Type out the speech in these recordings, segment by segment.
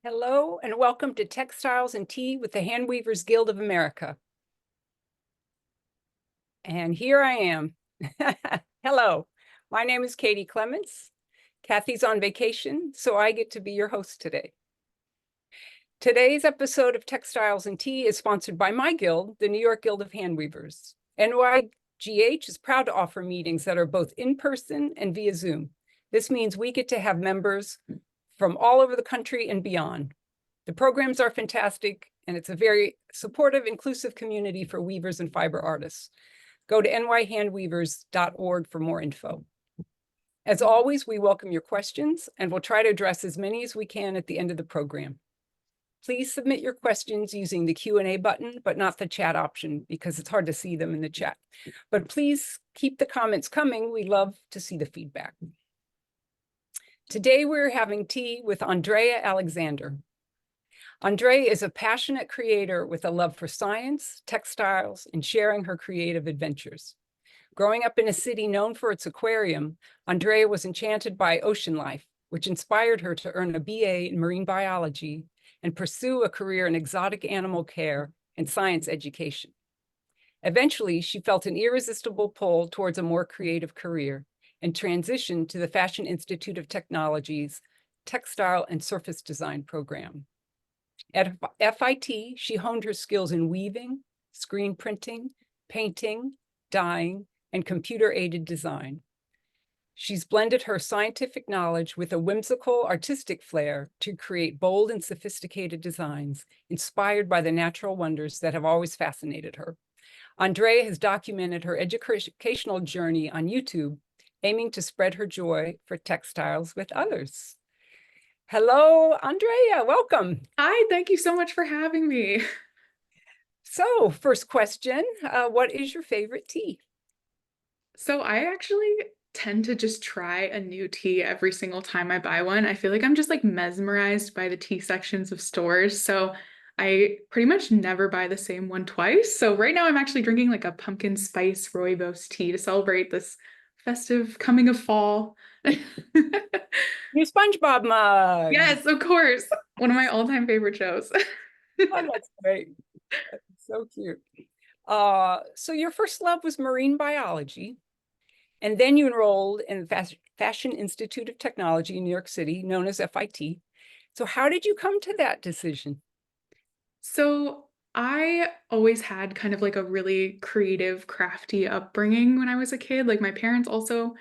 Hello and welcome to Textiles and Tea with the Handweavers Guild of America. And here I am. Hello, my name is Katy Clements. Kathy's on vacation, so I get to be your host today. Today's episode of Textiles and Tea is sponsored by my guild, the New York Guild of Handweavers. NYGH is proud to offer meetings that are both in person and via Zoom. This means we get to have members from all over the country and beyond. The programs are fantastic, and it's a very supportive, inclusive community for weavers and fiber artists. Go to nyhandweavers.org for more info. As always, we welcome your questions, and we'll try to address as many as we can at the end of the program. Please submit your questions using the Q&A button, but not the chat option, because it's hard to see them in the chat. But please keep the comments coming. We love to see the feedback. Today, we're having tea with Andrea Alexander. Andrea is a passionate creator with a love for science, textiles, and sharing her creative adventures. Growing up in a city known for its aquarium, Andrea was enchanted by ocean life, which inspired her to earn a BA in marine biology and pursue a career in exotic animal care and science education. Eventually, she felt an irresistible pull towards a more creative career and transitioned to the Fashion Institute of Technology's Textile and Surface Design program. At FIT, she honed her skills in weaving, screen printing, painting, dyeing, and computer-aided design. She's blended her scientific knowledge with a whimsical artistic flair to create bold and sophisticated designs inspired by the natural wonders that have always fascinated her. Andrea has documented her educational journey on YouTube, aiming to spread her joy for textiles with others. Hello, Andrea, welcome. Hi, thank you so much for having me. So, first question, what is your favorite tea? So I actually tend to just try a new tea every single time I buy one. I feel like I'm just like mesmerized by the tea sections of stores. So I pretty much never buy the same one twice. So right now I'm actually drinking like a pumpkin spice rooibos tea to celebrate this festive coming of fall. Your SpongeBob mug. Yes, of course. One of my all-time favorite shows. Oh, that's great. That's so cute. So your first love was marine biology, and then you enrolled in the Fashion Institute of Technology in New York City, known as FIT. So how did you come to that decision? So I always had kind of like a really creative, crafty upbringing when I was a kid. Like my parents also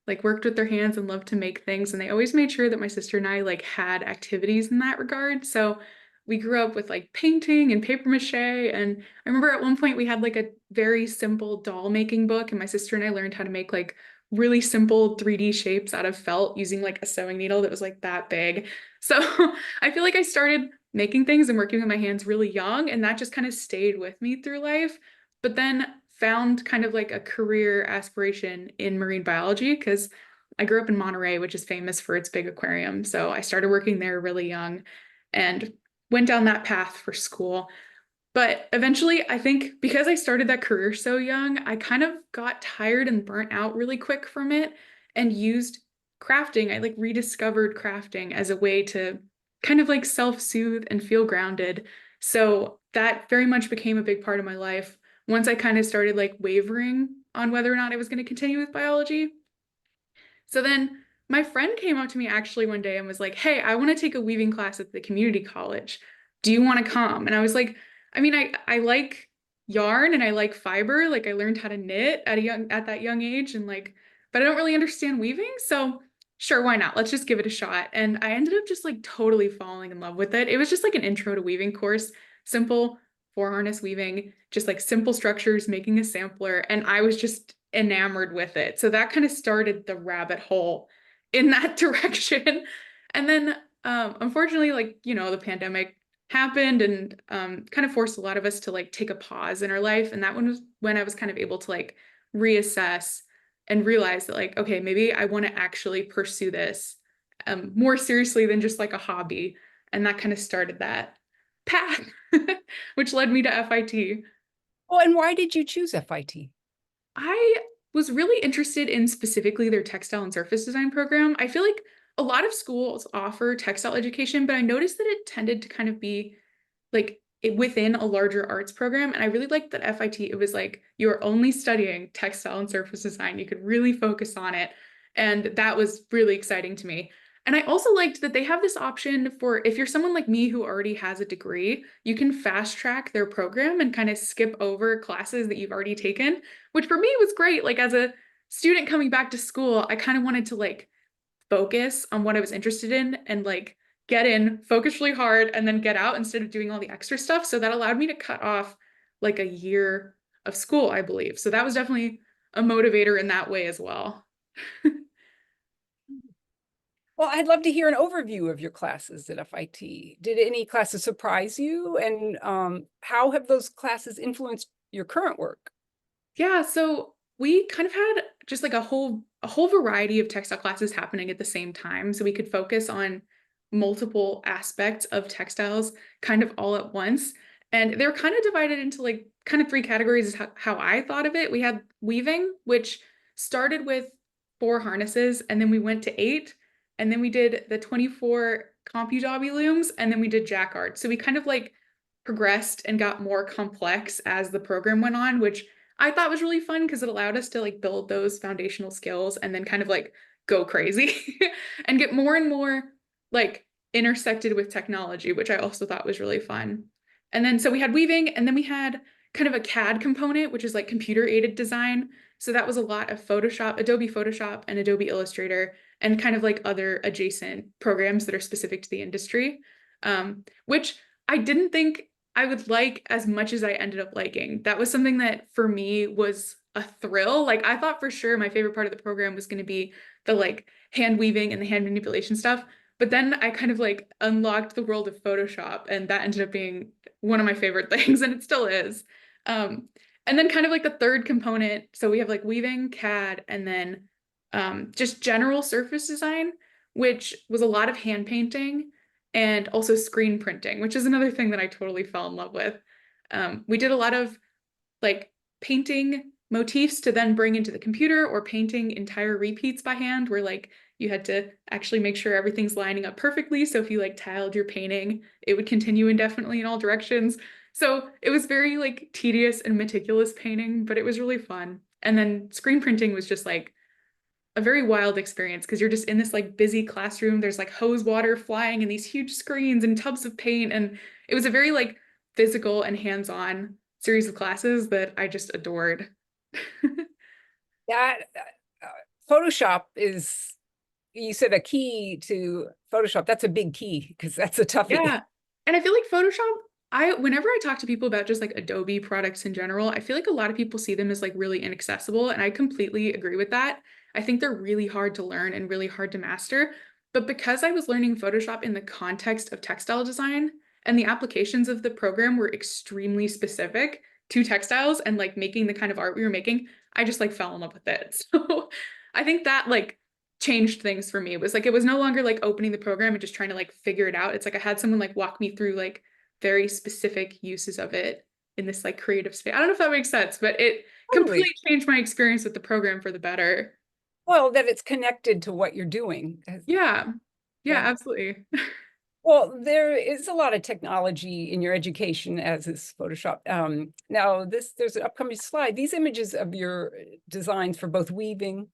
like worked with their hands and loved to make things, and they always made sure that my sister and I like had activities in that regard. So we grew up with like painting and paper mache, and I remember at one point we had like a very simple doll making book, and my sister and I learned how to make like really simple 3D shapes out of felt using like a sewing needle that was like that big. So I feel like I started making things and working with my hands really young, and that just kind of stayed with me through life. But then found kind of like a career aspiration in marine biology because I grew up in Monterey, which is famous for its big aquarium. So I started working there really young and went down that path for school. But eventually, I think because I started that career so young, I kind of got tired and burnt out really quick from it and used crafting. I like rediscovered crafting as a way to kind of like self-soothe and feel grounded. So that very much became a big part of my life once I kind of started like wavering on whether or not I was going to continue with biology. So then my friend came up to me actually one day and was like, "Hey, I want to take a weaving class at the community college. Do you want to come?" And I was like, I mean, I like yarn and I like fiber. Like I learned how to knit at that young age and like, but I don't really understand weaving. So sure, why not? Let's just give it a shot. And I ended up just like totally falling in love with it. It was just like an intro to weaving course, simple four harness weaving, just like simple structures, making a sampler. And I was just enamored with it. So that kind of started the rabbit hole in that direction. And then unfortunately, like, you know, the pandemic happened and kind of forced a lot of us to like take a pause in our life. And that one was when I was kind of able to like reassess and realize that like, okay, maybe I want to actually pursue this more seriously than just like a hobby. And that kind of started that path, which led me to FIT. Well, and why did you choose FIT? I was really interested in specifically their textile and surface design program. I feel like a lot of schools offer textile education, but I noticed that it tended to kind of be like within a larger arts program. And I really liked that FIT, it was like you were only studying textile and surface design. You could really focus on it. And that was really exciting to me. And I also liked that they have this option for if you're someone like me who already has a degree, you can fast track their program and kind of skip over classes that you've already taken, which for me was great. Like as a student coming back to school, I kind of wanted to like focus on what I was interested in and like get in, focus really hard, and then get out instead of doing all the extra stuff. So that allowed me to cut off like a year of school, I believe. So that was definitely a motivator in that way as well. Well, I'd love to hear an overview of your classes at FIT. Did any classes surprise you? And how have those classes influenced your current work? Yeah, so we kind of had just like a whole variety of textile classes happening at the same time. So we could focus on multiple aspects of textiles kind of all at once. And they were kind of divided into like kind of three categories is how I thought of it. We had weaving, which started with 4 harnesses, and then we went to 8, and then we did the 24 CompuJobby looms, and then we did Jacquard. So we kind of like progressed and got more complex as the program went on, which I thought was really fun because it allowed us to like build those foundational skills and then kind of like go crazy and get more and more like intersected with technology, which I also thought was really fun. And then so we had weaving, and then we had kind of a CAD component, which is like computer aided design. So that was a lot of Photoshop, Adobe Photoshop and Adobe Illustrator, and kind of like other adjacent programs that are specific to the industry, which I didn't think I would like as much as I ended up liking. That was something that for me was a thrill. Like I thought for sure my favorite part of the program was going to be the like hand weaving and the hand manipulation stuff. But then I kind of like unlocked the world of Photoshop, and that ended up being one of my favorite things, and it still is. And then kind of like the third component, so we have like weaving, CAD, and then just general surface design, which was a lot of hand painting and also screen printing, which is another thing that I totally fell in love with. We did a lot of like painting motifs to then bring into the computer, or painting entire repeats by hand where like you had to actually make sure everything's lining up perfectly. So if you like tiled your painting, it would continue indefinitely in all directions. So it was very like tedious and meticulous painting, but it was really fun. And then screen printing was just like a very wild experience because you're just in this like busy classroom. There's like hose water flying and these huge screens and tubs of paint. And it was a very like physical and hands-on series of classes that I just adored. That Photoshop is, you said a key to Photoshop. That's a big key because that's a toughie. Yeah. And I feel like Photoshop, whenever I talk to people about just like Adobe products in general, I feel like a lot of people see them as like really inaccessible. And I completely agree with that. I think they're really hard to learn and really hard to master. But because I was learning Photoshop in the context of textile design, and the applications of the program were extremely specific to textiles and like making the kind of art we were making, I just like fell in love with it. So I think that like changed things for me. It was like it was no longer like opening the program and just trying to like figure it out. It's like I had someone like walk me through like very specific uses of it in this like creative space. I don't know if that makes sense, but it Totally. completely changed my experience with the program for the better. Well, that it's connected to what you're doing. Yeah. Yeah, Yeah. absolutely. Well, there is a lot of technology in your education, as is Photoshop. Now, there's an upcoming slide. These images of your designs for both weaving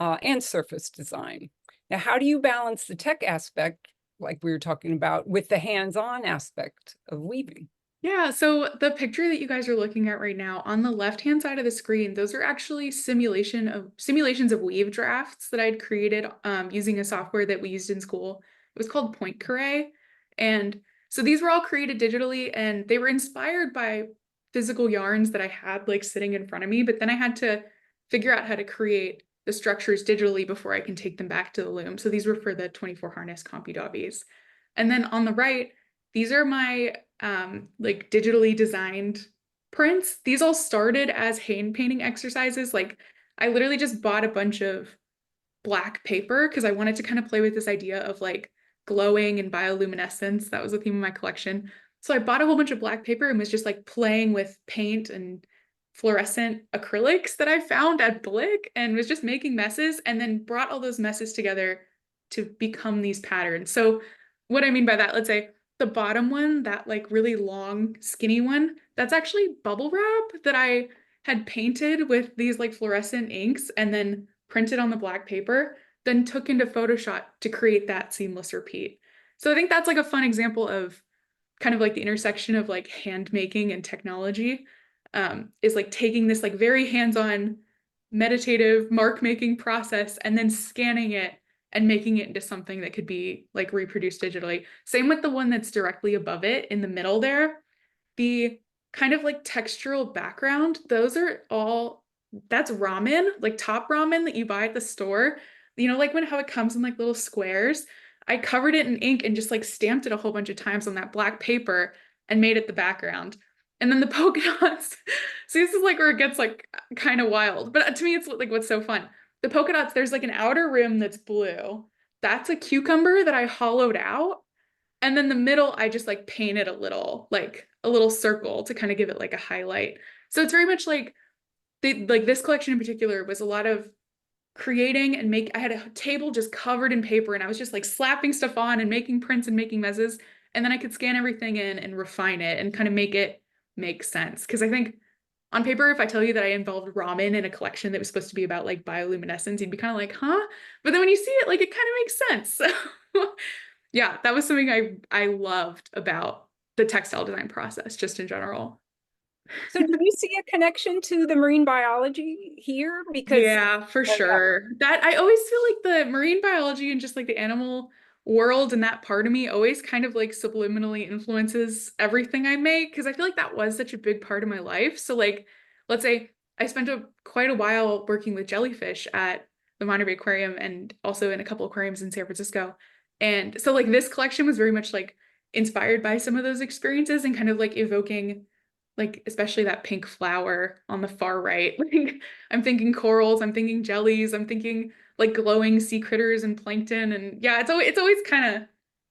and surface design. Now, how do you balance the tech aspect, like we were talking about, with the hands-on aspect of weaving? Yeah, so the picture that you guys are looking at right now on the left-hand side of the screen, those are actually simulations of weave drafts that I'd created using a software that we used in school. It was called Point Carré. And so these were all created digitally, and they were inspired by physical yarns that I had like sitting in front of me, but then I had to figure out how to create the structures digitally before I can take them back to the loom. So these were for the 24 harness CompuJobbies. And then on the right, these are my like digitally designed prints. These all started as hand painting exercises. Like I literally just bought a bunch of black paper because I wanted to kind of play with this idea of like glowing and bioluminescence. That was the theme of my collection. So I bought a whole bunch of black paper and was just like playing with paint and fluorescent acrylics that I found at Blick, and was just making messes, and then brought all those messes together to become these patterns. So what I mean by that, let's say the bottom one, that like really long, skinny one, that's actually bubble wrap that I had painted with these like fluorescent inks and then printed on the black paper, then took into Photoshop to create that seamless repeat. So I think that's like a fun example of kind of like the intersection of like hand making and technology, is like taking this like very hands-on meditative mark making process and then scanning it and making it into something that could be like reproduced digitally. Same with the one that's directly above it in the middle there. The kind of like textural background, those are all, that's ramen, like top ramen that you buy at the store. You know, like when how it comes in like little squares. I covered it in ink and just like stamped it a whole bunch of times on that black paper and made it the background. And then the polka dots. See, this is like where it gets like kind of wild. But to me, it's like what's so fun. The polka dots, there's like an outer rim that's blue. That's a cucumber that I hollowed out. And then the middle, I just like painted like a little circle to kind of give it like a highlight. So it's very much like like this collection in particular was a lot of creating and I had a table just covered in paper and I was just like slapping stuff on and making prints and making messes. And then I could scan everything in and refine it and kind of make it make sense. Because I think on paper, if I tell you that I involved ramen in a collection that was supposed to be about like bioluminescence, you'd be kind of like, huh? But then when you see it, like it kind of makes sense. So yeah, that was something I loved about the textile design process, just in general. So do you see a connection to the marine biology here? Because, Yeah, for oh yeah, sure. That I always feel like the marine biology and just like the animal world and that part of me always kind of like subliminally influences everything I make because I feel like that was such a big part of my life. So like, let's say I spent quite a while working with jellyfish at the Monterey Aquarium and also in a couple aquariums in San Francisco. And so like this collection was very much like inspired by some of those experiences and kind of like evoking like especially that pink flower on the far right. Like I'm thinking corals, I'm thinking jellies, I'm thinking like glowing sea critters and plankton. And yeah, it's always kind of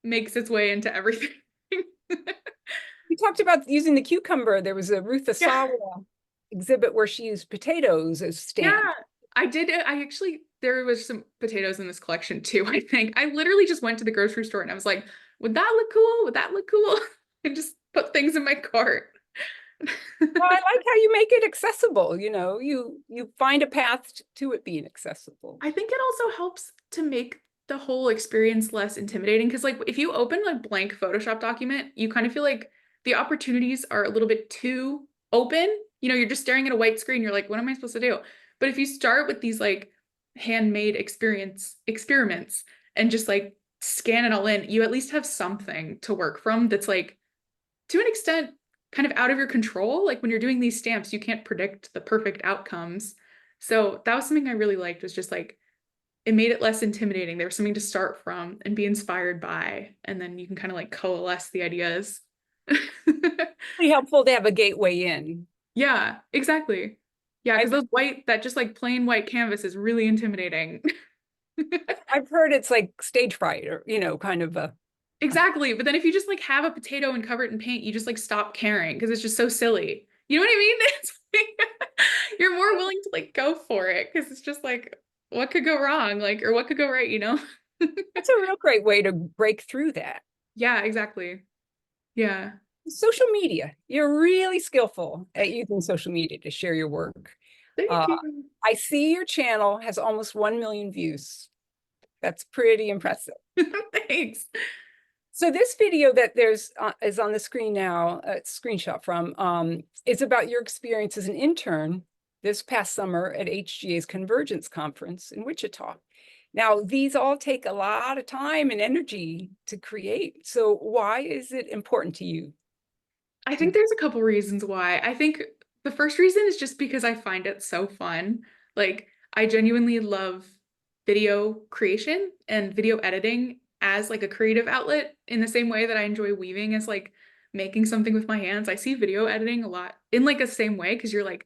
makes its way into everything. you talked about using the cucumber. There was a Ruth Yeah. Asawa exhibit where she used potatoes as Yeah. stamps. I did it. I actually there was some potatoes in this collection too, I think. I literally just went to the grocery store and I was like, would that look cool? Would that look cool? And just put things in my cart. Well, I like how you make it accessible. You find a path to it being accessible. I think it also helps to make the whole experience less intimidating because like if you open a blank Photoshop document, you kind of feel like the opportunities are a little bit too open. You know, you're just staring at a white screen, you're like, what am I supposed to do? But if you start with these like handmade experiments and just like scan it all in, you at least have something to work from that's like to an extent kind of out of your control. Like when you're doing these stamps, you can't predict the perfect outcomes. So that was something I really liked was just like it made it less intimidating. There was something to start from and be inspired by, and then you can kind of like coalesce the ideas. Really helpful to have a gateway in. Yeah, exactly. Yeah, because I've those that just like plain white canvas is really intimidating. I've heard it's like stage fright or, kind of Exactly. But then if you just like have a potato and cover it in paint, you just like stop caring because it's just so silly. You know what I mean? It's like, you're more willing to like go for it because it's just like, what could go wrong? Like, or what could go right, you know? that's a real great way to break through that. Yeah, exactly. Yeah. Social media. You're really skillful at using social media to share your work. Thank Uh, you. I see your channel has almost 1 million views. That's pretty impressive. Thanks. So this video that is on the screen now, a screenshot from, is about your experience as an intern this past summer at HGA's Convergence conference in Wichita. Now, these all take a lot of time and energy to create. So why is it important to you? I think there's a couple reasons why. I think the first reason is just because I find it so fun. Like, I genuinely love video creation and video editing as like a creative outlet in the same way that I enjoy weaving as like making something with my hands. I see video editing a lot in like the same way because you're like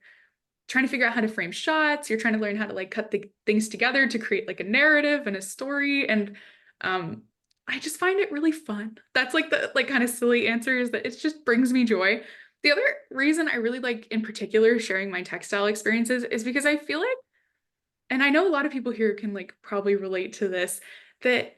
trying to figure out how to frame shots, you're trying to learn how to like cut the things together to create like a narrative and a story and um I just find it really fun. That's like the like kind of silly answer is that it just brings me joy. The other reason I really like in particular sharing my textile experiences is because I feel like, and I know a lot of people here can like probably relate to this, that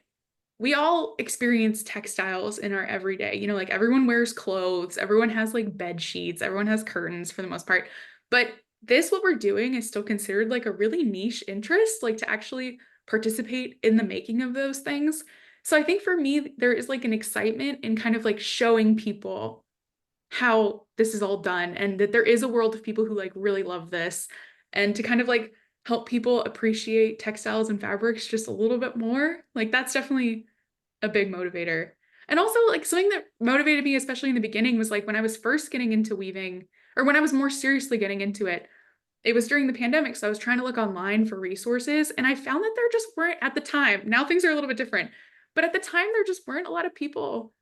we all experience textiles in our everyday. You know, like everyone wears clothes, everyone has like bed sheets, everyone has curtains for the most part. But this, what we're doing, is still considered like a really niche interest, like to actually participate in the making of those things. So I think for me, there is like an excitement in kind of like showing people how this is all done and that there is a world of people who like really love this, and to kind of like help people appreciate textiles and fabrics just a little bit more. Like that's definitely a big motivator. And also like something that motivated me, especially in the beginning, was like when I was first getting into weaving, or when I was more seriously getting into it, it was during the pandemic. So I was trying to look online for resources, and I found that there just weren't at the time. Now things are a little bit different, but at the time there just weren't a lot of people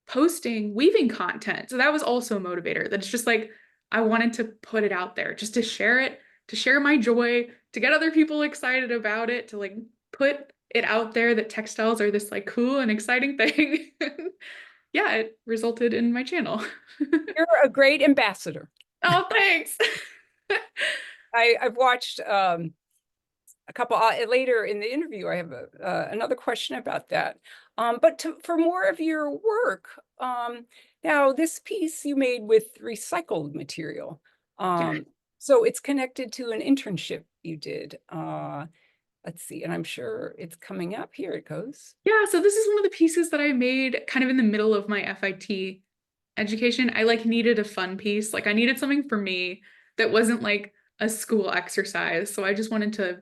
posting weaving content. So that was also a motivator. That's just like I wanted to put it out there just to share it, to share my joy, to get other people excited about it, to like put it out there that textiles are this like cool and exciting thing. Yeah, it resulted in my channel. You're a great ambassador. Oh, thanks. I've watched a couple later in the interview. I have another question about that. But for more of your work, now this piece you made with recycled material. Yeah. So it's connected to an internship you did. Let's see, and I'm sure it's coming up. Here it goes. Yeah, so this is one of the pieces that I made kind of in the middle of my FIT education. I like needed a fun piece. Like I needed something for me that wasn't like a school exercise. So I just wanted to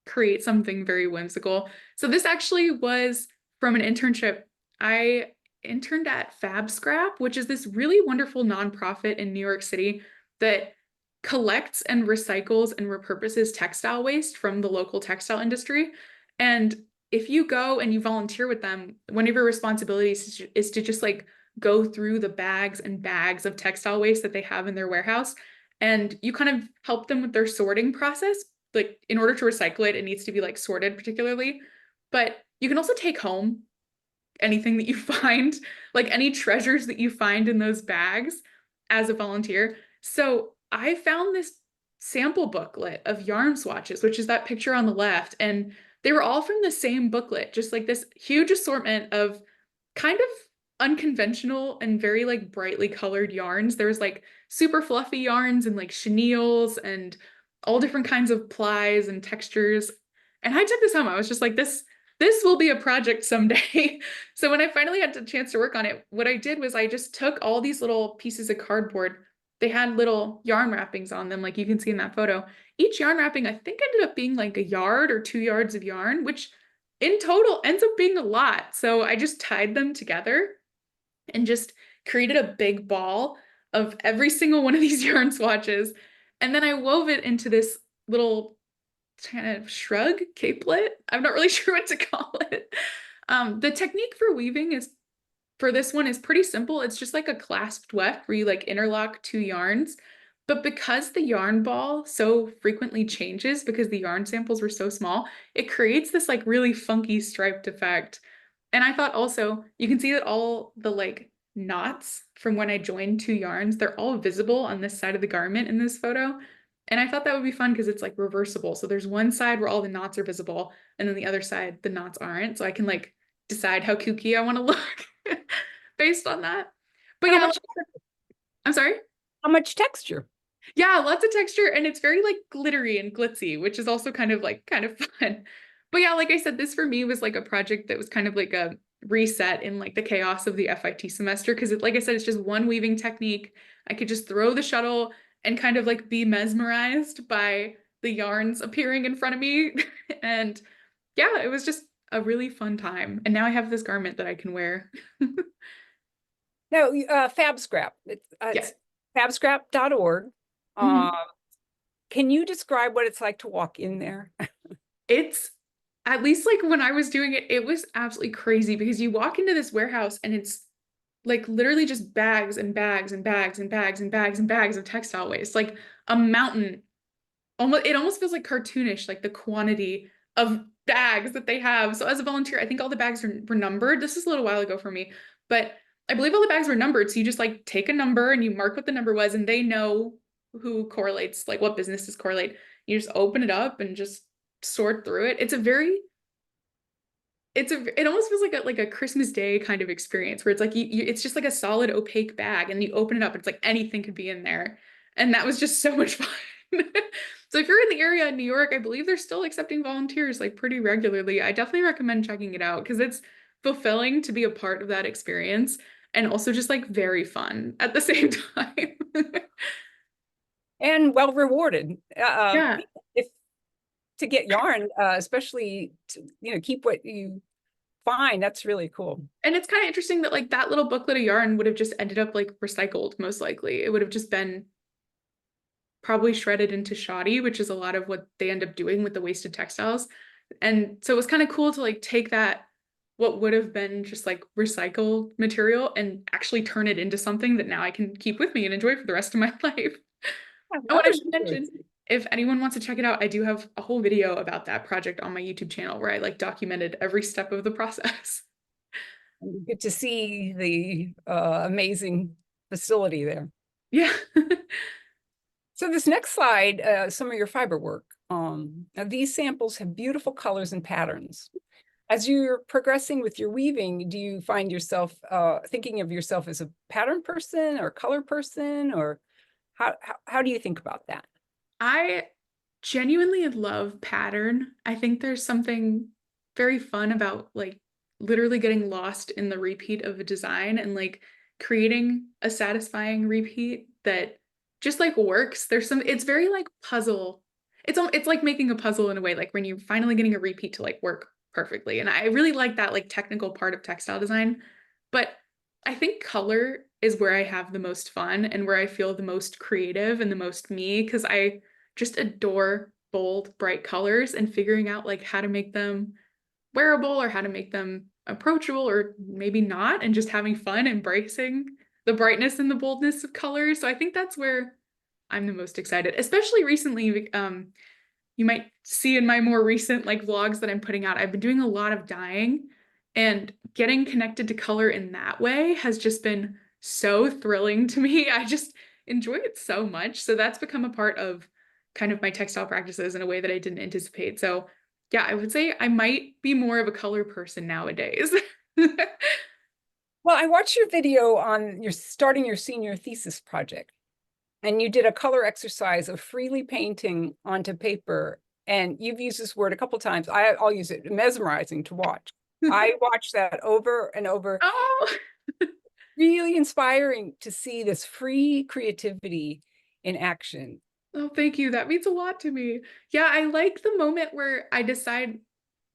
create something very whimsical. So this actually was from an internship. I interned at FabScrap, which is this really wonderful nonprofit in New York City that collects and recycles and repurposes textile waste from the local textile industry. And if you go and you volunteer with them, one of your responsibilities is to just like go through the bags and bags of textile waste that they have in their warehouse. And you kind of help them with their sorting process. Like in order to recycle it, it needs to be like sorted particularly. But you can also take home anything that you find, like any treasures that you find in those bags as a volunteer. So I found this sample booklet of yarn swatches, which is that picture on the left. And they were all from the same booklet, just like this huge assortment of kind of unconventional and very like brightly colored yarns. There was like super fluffy yarns and like chenilles and all different kinds of plies and textures. And I took this home. I was just like, this will be a project someday. So when I finally had the chance to work on it, what I did was I just took all these little pieces of cardboard. They had little yarn wrappings on them, like you can see in that photo. Each yarn wrapping, I think, ended up being like a yard or 2 yards of yarn, which in total ends up being a lot. So I just tied them together and just created a big ball of every single one of these yarn swatches. And then I wove it into this little kind of shrug capelet. I'm not really sure what to call it. The technique for weaving is for this one is pretty simple. It's just like a clasped weft where you like interlock 2 yarns. But because the yarn ball so frequently changes because the yarn samples were so small, it creates this like really funky striped effect. And I thought also, you can see that all the like knots from when I joined 2 yarns, they're all visible on this side of the garment in this photo. And I thought that would be fun because it's like reversible. So there's one side where all the knots are visible, and then the other side, the knots aren't. So I can like decide how kooky I want to look based on that. But How yeah, much, I'm sorry. how much texture? Yeah, lots of texture, and it's very like glittery and glitzy, which is also kind of fun. But yeah, like I said, this for me was like a project that was kind of like a reset in like the chaos of the FIT semester because like I said, it's just one weaving technique. I could just throw the shuttle and kind of like be mesmerized by the yarns appearing in front of me. And yeah, it was just a really fun time. And now I have this garment that I can wear. No, FabScrap. It's fabscrap.org. Mhm. Can you describe what it's like to walk in there? It's at least like when I was doing it, it was absolutely crazy because you walk into this warehouse and it's like literally just bags and bags and bags and bags and bags and bags of textile waste, like a mountain. Almost, it almost feels like cartoonish, like the quantity of bags that they have. So as a volunteer, I think all the bags were numbered. This is a little while ago for me, but I believe all the bags were numbered. So you just like take a number and you mark what the number was, and they know who correlates, like what businesses correlate. You just open it up and just sort through it. It's a very it almost feels like a Christmas Day kind of experience where it's like it's just like a solid opaque bag and you open it up and it's like anything could be in there. And that was just so much fun. So if you're in the area in New York, I believe they're still accepting volunteers like pretty regularly. I definitely recommend checking it out because it's fulfilling to be a part of that experience and also just like very fun at the same time. And well rewarded. Yeah. If to get yarn, especially to, keep what you find, that's really cool. And it's kind of interesting that like that little booklet of yarn would have just ended up like recycled most likely. It would have just been probably shredded into shoddy, which is a lot of what they end up doing with the wasted textiles. And so it was kind of cool to like take that, what would have been just like recycled material, and actually turn it into something that now I can keep with me and enjoy for the rest of my life. Yeah, Oh, that and I was should mention, interesting. if anyone wants to check it out, I do have a whole video about that project on my YouTube channel where I like documented every step of the process. Good to see the amazing facility there. Yeah. So this next slide, some of your fiber work. Now these samples have beautiful colors and patterns. As you're progressing with your weaving, do you find yourself thinking of yourself as a pattern person or color person, or how do you think about that? I genuinely love pattern. I think there's something very fun about like literally getting lost in the repeat of a design and like creating a satisfying repeat that just like works. It's very like puzzle. It's like making a puzzle in a way, like when you're finally getting a repeat to like work perfectly. And I really like that like technical part of textile design. But I think color is where I have the most fun and where I feel the most creative and the most me, because I just adore bold, bright colors and figuring out like how to make them wearable or how to make them approachable or maybe not, and just having fun embracing the brightness and the boldness of colors. So I think that's where I'm the most excited, especially recently. You might see in my more recent like vlogs that I'm putting out, I've been doing a lot of dyeing, and getting connected to color in that way has just been so thrilling to me. I just enjoy it so much. So that's become a part of kind of my textile practices in a way that I didn't anticipate. So yeah, I would say I might be more of a color person nowadays. Well, I watched your video on your starting your senior thesis project, and you did a color exercise of freely painting onto paper. And you've used this word a couple times. I'll use it, mesmerizing to watch. I watched that over and over. Oh, Really inspiring to see this free creativity in action. oh, thank you. That means a lot to me. Yeah, I like the moment where I decide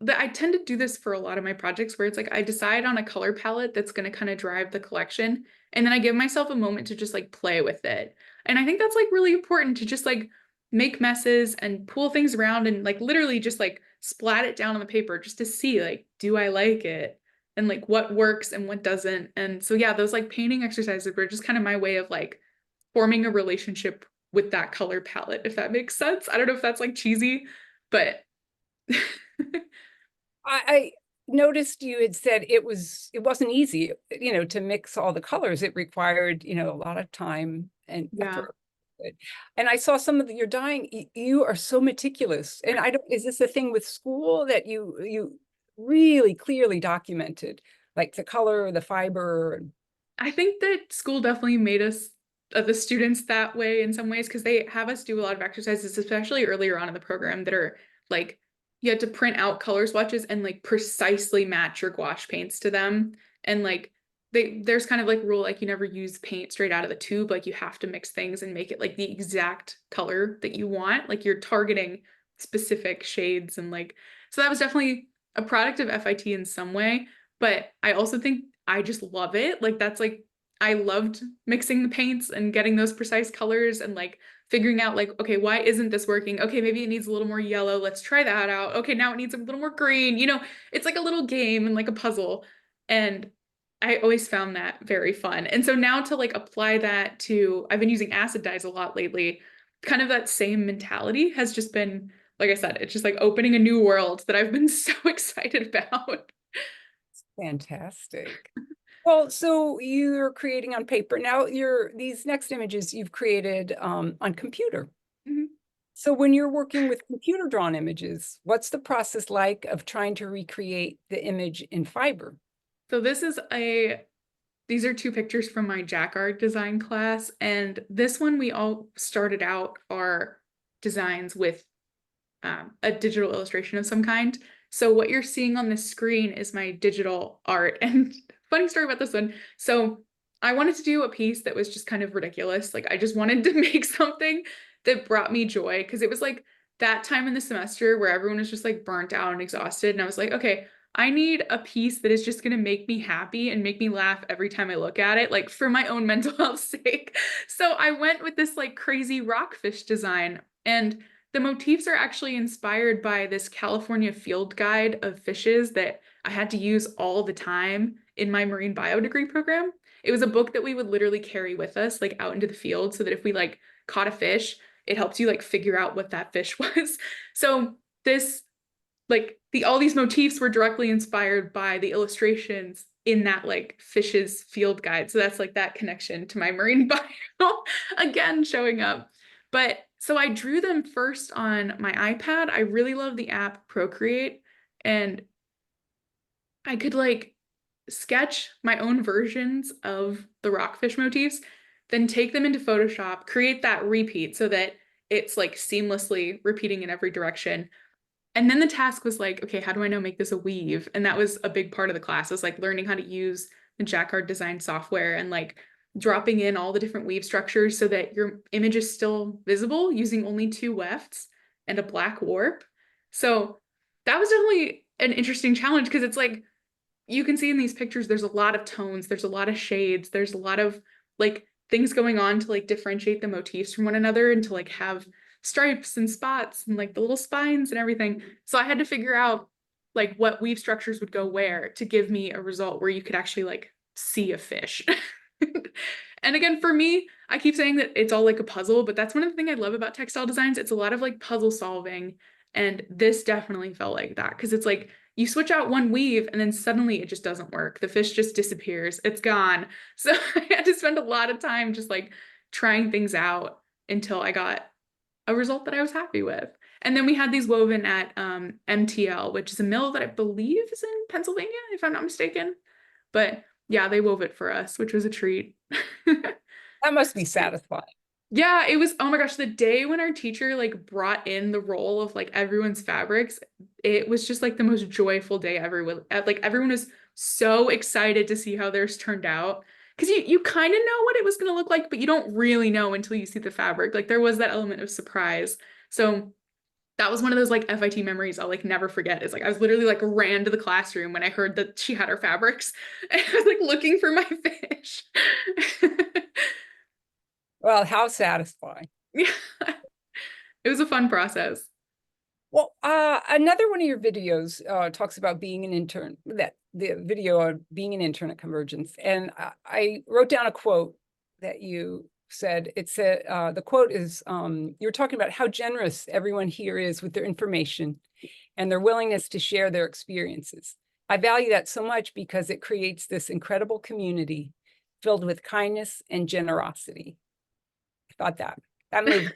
that I tend to do this for a lot of my projects where it's like I decide on a color palette that's going to kind of drive the collection. And then I give myself a moment to just like play with it. And I think that's like really important to just like make messes and pull things around and like literally just like splat it down on the paper just to see like, do I like it? And like what works and what doesn't. And so, yeah, those like painting exercises were just kind of my way of like forming a relationship with that color palette, if that makes sense. I don't know if that's like cheesy, but I noticed you had said it wasn't easy, to mix all the colors. It required, a lot of time and yeah. effort. And I saw some of your dyeing. You are so meticulous. And is this a thing with school that you really clearly documented, like the color, the fiber? I think that school definitely made us, the students, that way in some ways, because they have us do a lot of exercises, especially earlier on in the program, that are like you had to print out color swatches and like precisely match your gouache paints to them. And like there's kind of like rule like you never use paint straight out of the tube. Like you have to mix things and make it like the exact color that you want. Like you're targeting specific shades and like so that was definitely a product of FIT in some way. But I also think I just love it. Like that's like I loved mixing the paints and getting those precise colors and like figuring out like, okay, why isn't this working? Okay, maybe it needs a little more yellow. Let's try that out. Okay, now it needs a little more green. It's like a little game and like a puzzle. And I always found that very fun. And so now to like apply that to, I've been using acid dyes a lot lately. Kind of that same mentality has just been, like I said, it's just like opening a new world that I've been so excited about. Fantastic. Well, so you're creating on paper. Now these next images you've created on computer. Mhm. So when you're working with computer drawn images, what's the process like of trying to recreate the image in fiber? So these are two pictures from my Jacquard design class, and this one we all started out our designs with a digital illustration of some kind. So what you're seeing on the screen is my digital art. And funny story about this one. So I wanted to do a piece that was just kind of ridiculous. Like I just wanted to make something that brought me joy because it was like that time in the semester where everyone was just like burnt out and exhausted. And I was like, okay, I need a piece that is just going to make me happy and make me laugh every time I look at it, like for my own mental health sake. So I went with this like crazy rockfish design. And the motifs are actually inspired by this California field guide of fishes that I had to use all the time in my marine bio degree program. It was a book that we would literally carry with us, like out into the field, so that if we like caught a fish, it helps you like figure out what that fish was. So this like all these motifs were directly inspired by the illustrations in that like fish's field guide. So that's like that connection to my marine bio again showing up. But so I drew them first on my iPad. I really love the app Procreate, and I could like sketch my own versions of the rockfish motifs, then take them into Photoshop, create that repeat so that it's like seamlessly repeating in every direction. And then the task was like, okay, how do I now make this a weave? And that was a big part of the class, was like learning how to use the Jacquard design software and like dropping in all the different weave structures so that your image is still visible using only two wefts and a black warp. So that was definitely an interesting challenge because it's like you can see in these pictures, there's a lot of tones, there's a lot of shades, there's a lot of like things going on to like differentiate the motifs from one another and to like have stripes and spots and like the little spines and everything. So I had to figure out like what weave structures would go where to give me a result where you could actually like see a fish. And again, for me, I keep saying that it's all like a puzzle, but that's one of the things I love about textile designs. It's a lot of like puzzle solving. And this definitely felt like that because it's like you switch out one weave and then suddenly it just doesn't work. The fish just disappears. It's gone. So I had to spend a lot of time just like trying things out until I got a result that I was happy with. And then we had these woven at MTL, which is a mill that I believe is in Pennsylvania, if I'm not mistaken. But yeah, they wove it for us, which was a treat. That must be satisfying. Yeah, it was, oh my gosh, the day when our teacher like brought in the roll of like everyone's fabrics, it was just like the most joyful day ever. Like everyone was so excited to see how theirs turned out. Because you kind of know what it was going to look like, but you don't really know until you see the fabric. Like there was that element of surprise. So that was one of those like FIT memories I'll like never forget. Is like I was literally like ran to the classroom when I heard that she had her fabrics. And I was like looking for my fish. Well, how satisfying. Yeah. It was a fun process. Well, another one of your videos talks about being an intern, that the video on being an intern at Convergence. And I wrote down a quote that you said. It said, the quote is, you're talking about how generous everyone here is with their information and their willingness to share their experiences. I value that so much because it creates this incredible community filled with kindness and generosity. I thought that moved.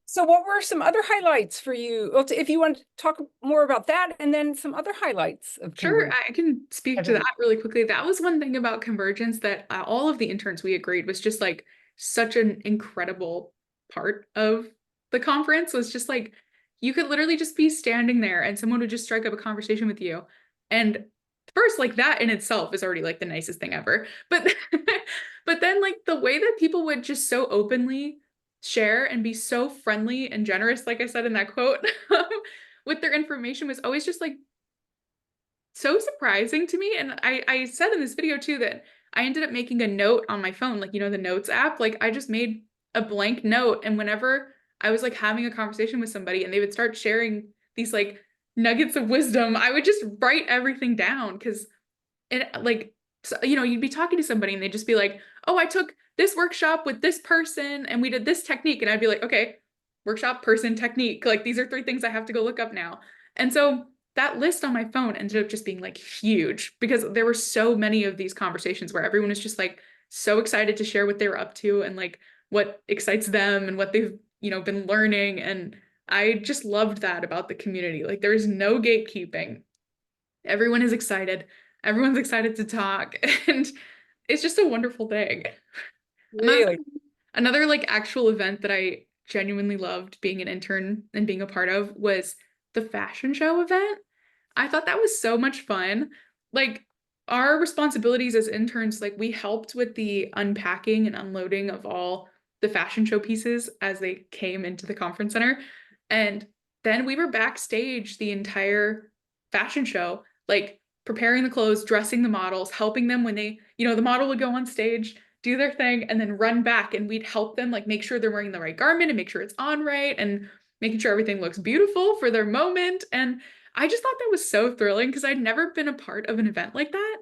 So what were some other highlights for you? Well, if you want to talk more about that and then some other highlights of Sure, Convergence. I can speak to that really quickly. That was one thing about Convergence that all of the interns we agreed was just like such an incredible part of the conference was just like you could literally just be standing there and someone would just strike up a conversation with you. And first, like that in itself is already like the nicest thing ever. But but then like the way that people would just so openly share and be so friendly and generous, like I said in that quote, with their information was always just like so surprising to me. And I said in this video too that I ended up making a note on my phone, like, you know, the notes app, like I just made a blank note. And whenever I was like having a conversation with somebody and they would start sharing these like nuggets of wisdom, I would just write everything down because it like, so, you know, you'd be talking to somebody and they'd just be like, oh, I took this workshop with this person and we did this technique. And I'd be like, okay, workshop, person, technique. Like these are 3 things I have to go look up now. And so that list on my phone ended up just being like huge because there were so many of these conversations where everyone was just like so excited to share what they were up to and like what excites them and what they've been learning, and I just loved that about the community. Like there's no gatekeeping. Everyone is excited. Everyone's excited to talk, and it's just a wonderful thing. Another Really? another like actual event that I genuinely loved being an intern and being a part of was the fashion show event. I thought that was so much fun. Like our responsibilities as interns, like we helped with the unpacking and unloading of all the fashion show pieces as they came into the conference center. And then we were backstage the entire fashion show, like preparing the clothes, dressing the models, helping them when the model would go on stage, do their thing, and then run back, and we'd help them like make sure they're wearing the right garment and make sure it's on right and making sure everything looks beautiful for their moment. And I just thought that was so thrilling because I'd never been a part of an event like that.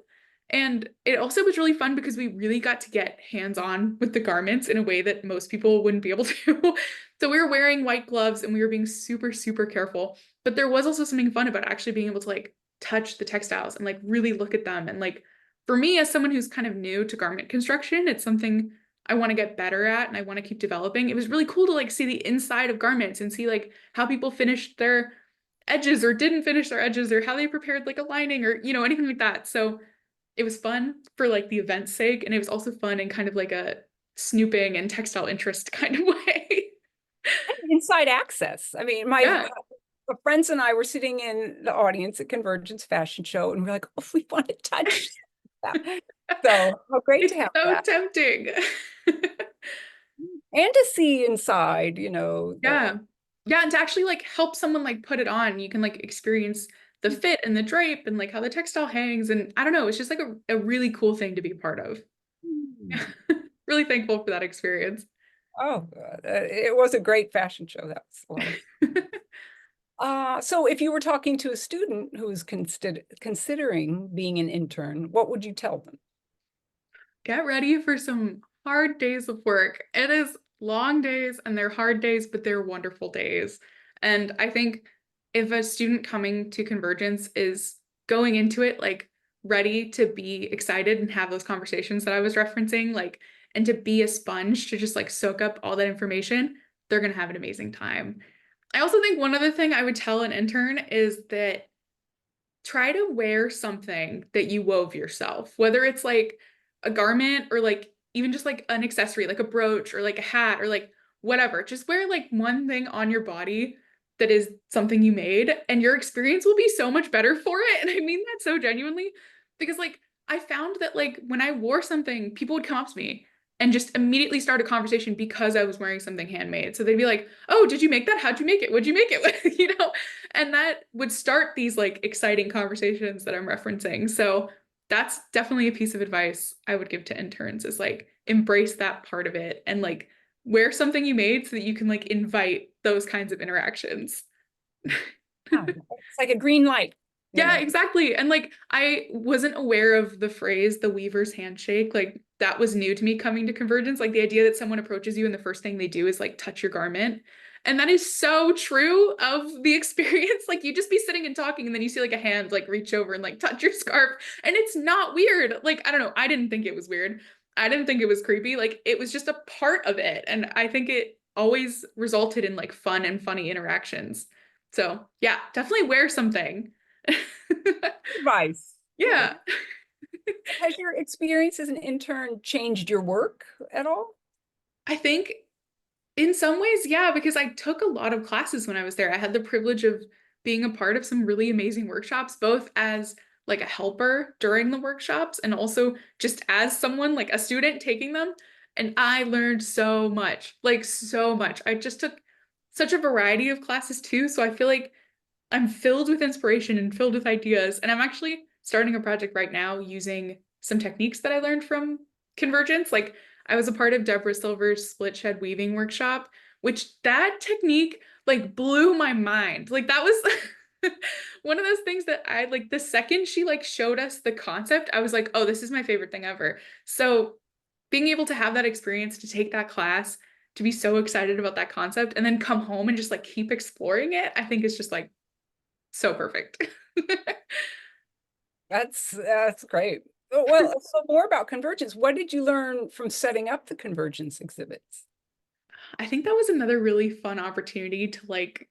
And it also was really fun because we really got to get hands-on with the garments in a way that most people wouldn't be able to. So we were wearing white gloves and we were being super, super careful. But there was also something fun about actually being able to like touch the textiles and like really look at them. And like for me, as someone who's kind of new to garment construction, it's something I want to get better at and I want to keep developing. It was really cool to like see the inside of garments and see like how people finished their edges or didn't finish their edges or how they prepared like a lining or anything like that. So it was fun for like the event's sake, and it was also fun in kind of like a snooping and textile interest kind of way. Inside access. I mean, my Yeah, friends and I were sitting in the audience at Convergence Fashion Show, and we're like, oh, we want to touch that. So, how great to it's have so that. tempting. And to see inside, the Yeah. Yeah, and to actually like help someone like put it on, you can like experience the fit and the drape and like how the textile hangs. And I don't know, it's just like a really cool thing to be a part of. Hmm. Really thankful for that experience. Oh, it was a great fashion show. That was a lot of. So if you were talking to a student who is considering being an intern, what would you tell them? Get ready for some hard days of work. It is long days and they're hard days, but they're wonderful days. And I think if a student coming to Convergence is going into it like ready to be excited and have those conversations that I was referencing, like, and to be a sponge to just like soak up all that information, they're going to have an amazing time. I also think one other thing I would tell an intern is that try to wear something that you wove yourself, whether it's like a garment or like even just like an accessory, like a brooch or like a hat or like whatever. Just wear like one thing on your body that is something you made, and your experience will be so much better for it. And I mean that so genuinely because like I found that like when I wore something, people would come up to me and just immediately start a conversation because I was wearing something handmade. So they'd be like, "Oh, did you make that? How'd you make it? What'd you make it with?" And that would start these like exciting conversations that I'm referencing. So that's definitely a piece of advice I would give to interns is like embrace that part of it and like wear something you made so that you can like invite those kinds of interactions. Wow, it's like a green light, you Yeah, know. exactly. And like I wasn't aware of the phrase the weaver's handshake. Like that was new to me coming to Convergence. Like the idea that someone approaches you and the first thing they do is like touch your garment. And that is so true of the experience. Like you just be sitting and talking and then you see like a hand like reach over and like touch your scarf. And it's not weird. Like I don't know, I didn't think it was weird. I didn't think it was creepy. Like it was just a part of it. And I think it always resulted in like fun and funny interactions. So yeah, definitely wear something. Advice. Good. Yeah, Has your experience as an intern changed your work at all? I think in some ways, yeah, because I took a lot of classes when I was there. I had the privilege of being a part of some really amazing workshops, both as like a helper during the workshops and also just as someone like a student taking them. And I learned so much, like so much. I just took such a variety of classes too. So I feel like I'm filled with inspiration and filled with ideas. And I'm actually starting a project right now using some techniques that I learned from Convergence. Like I was a part of Deborah Silver's split shed weaving workshop, which that technique like blew my mind. Like that was one of those things that I like the second she like showed us the concept, I was like, oh, this is my favorite thing ever. So being able to have that experience, to take that class, to be so excited about that concept, and then come home and just like keep exploring it, I think is just like so perfect. That's great. Oh, well, so more about Convergence. What did you learn from setting up the Convergence exhibits? I think that was another really fun opportunity to like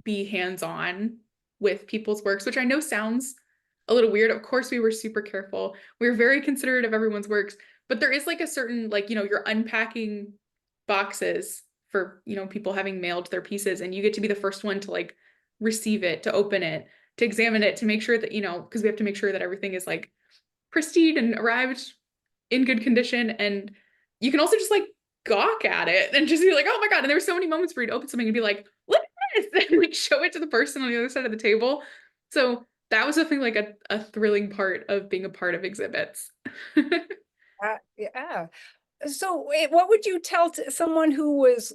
be hands-on with people's works, which I know sounds a little weird. Of course, we were super careful. We were very considerate of everyone's works, but there is like a certain, like, you're unpacking boxes for, people having mailed their pieces, and you get to be the first one to like receive it, to open it, to examine it, to make sure that, because we have to make sure that everything is like pristine and arrived in good condition. And you can also just like gawk at it and just be like, oh my God. And there were so many moments where you'd open something and be like, look at this, and like show it to the person on the other side of the table. So that was definitely like a thrilling part of being a part of exhibits. Yeah. So what would you tell to someone who was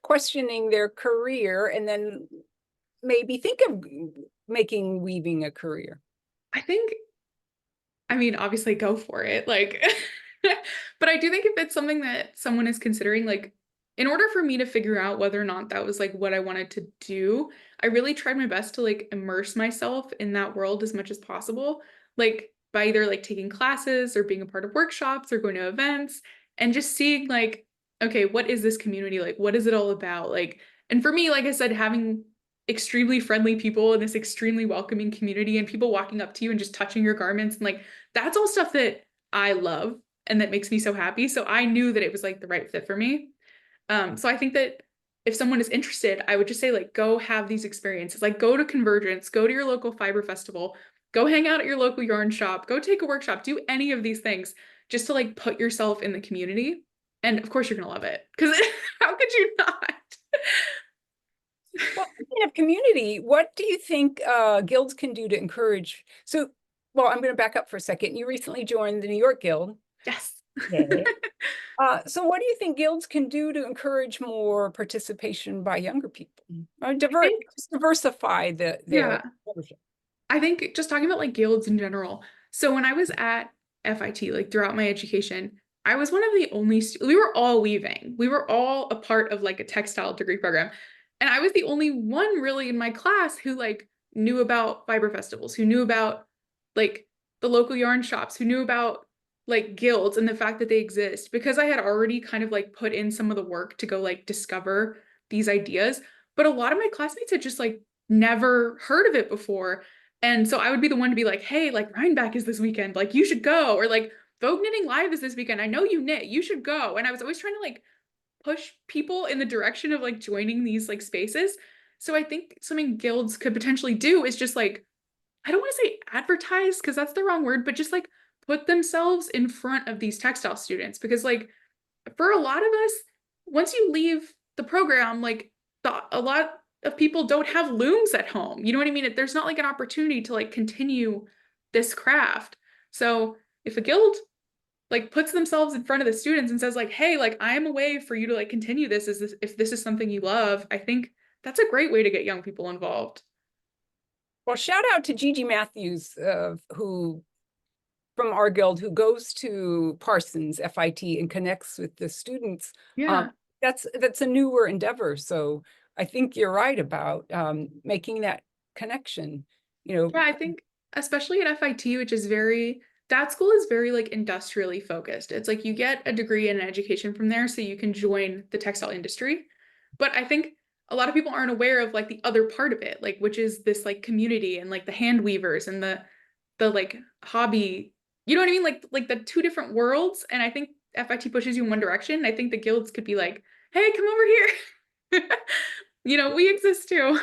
questioning their career and then maybe think of making weaving a career? I think, I mean, obviously go for it. Like, but I do think if it's something that someone is considering, like, in order for me to figure out whether or not that was like what I wanted to do, I really tried my best to like immerse myself in that world as much as possible. Like, by either like taking classes or being a part of workshops or going to events and just seeing like, okay, what is this community like? What is it all about? Like, and for me, like I said, having extremely friendly people in this extremely welcoming community and people walking up to you and just touching your garments and like that's all stuff that I love and that makes me so happy. So I knew that it was like the right fit for me. So I think that if someone is interested, I would just say like go have these experiences. Like go to Convergence, go to your local fiber festival, go hang out at your local yarn shop, go take a workshop, do any of these things just to like put yourself in the community. And of course you're gonna love it because how could you not? Well, speaking of community, what do you think guilds can do to encourage? So, well, I'm going to back up for a second. You recently joined the New York Guild. Yes. Yeah. So what do you think guilds can do to encourage more participation by younger people? Or I think, just diversify their yeah. membership? I think just talking about like guilds in general. So when I was at FIT, like throughout my education, I was one of the only, we were all weaving. We were all a part of like a textile degree program. And I was the only one really in my class who like knew about fiber festivals, who knew about like the local yarn shops, who knew about like guilds and the fact that they exist because I had already kind of like put in some of the work to go like discover these ideas. But a lot of my classmates had just like never heard of it before. And so I would be the one to be like, hey, like Rhinebeck is this weekend, like you should go. Or like Vogue Knitting Live is this weekend. I know you knit, you should go. And I was always trying to like push people in the direction of like joining these like spaces. So I think something guilds could potentially do is just like, I don't want to say advertise because that's the wrong word, but just like put themselves in front of these textile students. Because like for a lot of us, once you leave the program, like a lot of people don't have looms at home. You know what I mean? There's not like an opportunity to like continue this craft. So if a guild like puts themselves in front of the students and says like, hey, like I'm a way for you to like continue this, is this if this is something you love, I think that's a great way to get young people involved. Well, shout out to Gigi Matthews, who from our guild, who goes to Parsons FIT and connects with the students. Yeah. That's a newer endeavor. So I think you're right about making that connection. Yeah, I think especially at FIT, which is very, that school is very like industrially focused. It's like you get a degree and an education from there so you can join the textile industry. But I think a lot of people aren't aware of like the other part of it, like which is this like community and like the hand weavers and the like hobby, you know what I mean? Like the two different worlds. And I think FIT pushes you in one direction. I think the guilds could be like, hey, come over here. We exist too.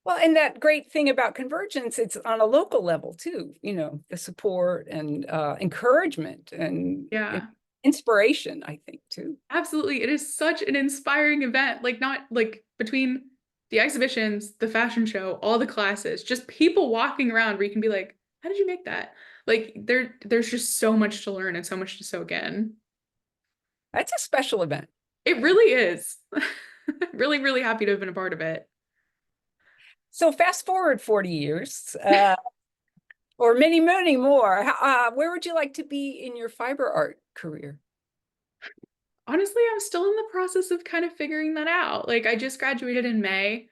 Well, and that great thing about Convergence, it's on a local level too, the support and encouragement and Yeah. inspiration, I think, too. Absolutely. It is such an inspiring event. Like, not like between the exhibitions, the fashion show, all the classes, just people walking around where you can be like, how did you make that? Like, there's just so much to learn and so much to soak in. That's a special event. It really is. Really, really happy to have been a part of it. So fast forward 40 years, or many, many more. Where would you like to be in your fiber art career? Honestly, I'm still in the process of kind of figuring that out. Like, I just graduated in May,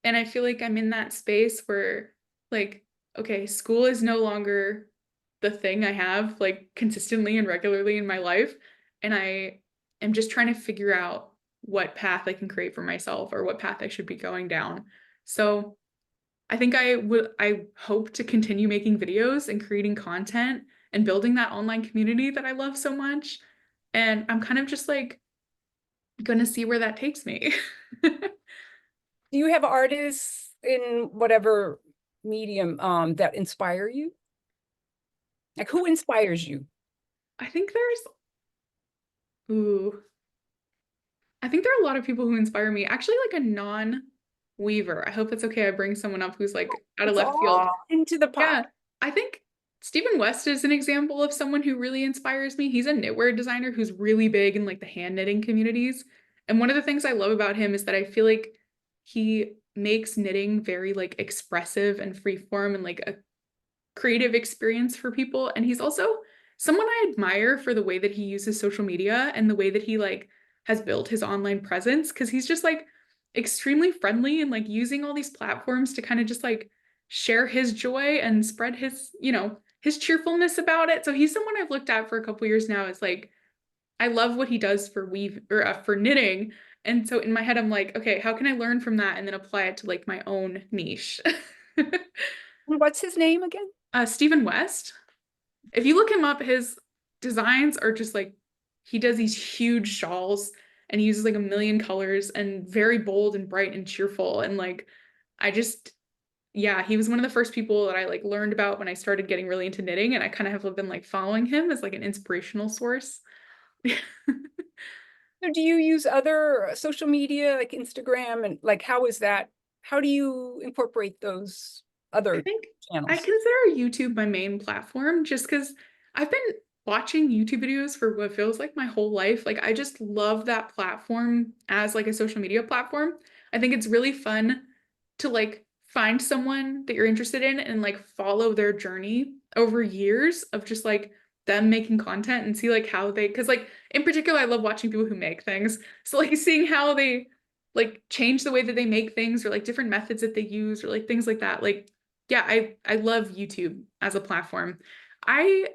and I feel like I'm in that space where, like, okay, school is no longer the thing I have like consistently and regularly in my life. And I am just trying to figure out what path I can create for myself or what path I should be going down. So I think I hope to continue making videos and creating content and building that online community that I love so much. And I'm kind of just like gonna see where that takes me. Do you have artists in whatever medium that inspire you? Like who inspires you? I think ooh, I think there are a lot of people who inspire me. Actually, like a non-weaver. I hope it's okay. I bring someone up who's like out of It's left field. all into the pot. Yeah, I think Stephen West is an example of someone who really inspires me. He's a knitwear designer who's really big in like the hand knitting communities. And one of the things I love about him is that I feel like he makes knitting very like expressive and free form and like a creative experience for people. And he's also someone I admire for the way that he uses social media and the way that he like has built his online presence because he's just like extremely friendly and like using all these platforms to kind of just like share his joy and spread his, his cheerfulness about it. So he's someone I've looked at for a couple years now. It's like I love what he does for weave or for knitting. And so in my head I'm like, okay, how can I learn from that and then apply it to like my own niche? What's his name again? Stephen West. If you look him up, his designs are just like he does these huge shawls and he uses like a million colors and very bold and bright and cheerful. And like I just yeah, he was one of the first people that I like learned about when I started getting really into knitting, and I kind of have been like following him as like an inspirational source. So do you use other social media like Instagram and like how is that? How do you incorporate those I other think I channels? consider YouTube my main platform just because I've been watching YouTube videos for what feels like my whole life. Like I just love that platform as like a social media platform. I think it's really fun to like find someone that you're interested in and like follow their journey over years of just like them making content and see like how they because like in particular I love watching people who make things. So like seeing how they like change the way that they make things or like different methods that they use or like things like that. Like yeah, I love YouTube as a platform. I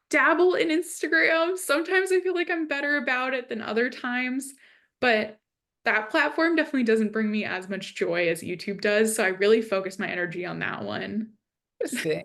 dabble in Instagram. Sometimes I feel like I'm better about it than other times, but that platform definitely doesn't bring me as much joy as YouTube does. So I really focus my energy on that one. Interesting.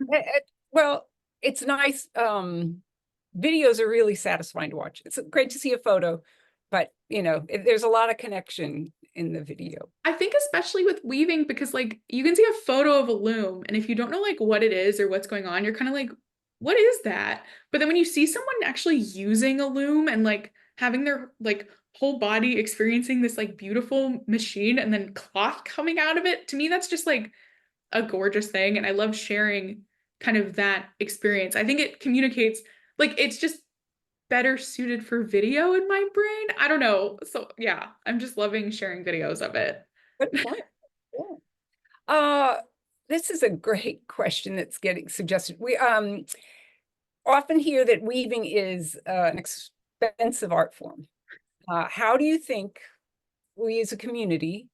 Well, it's nice. Videos are really satisfying to watch. It's great to see a photo, but there's a lot of connection in the video. I think especially with weaving because like you can see a photo of a loom and if you don't know like what it is or what's going on, you're kind of like, what is that? But then when you see someone actually using a loom and like having their like whole body experiencing this like beautiful machine and then cloth coming out of it, to me that's just like a gorgeous thing and I love sharing kind of that experience. I think it communicates like it's just better suited for video in my brain. I don't know. So yeah, I'm just loving sharing videos of it. Good point. Yeah. Uh, this is a great question that's getting suggested. We often hear that weaving is an expensive art form. How do you think we as a community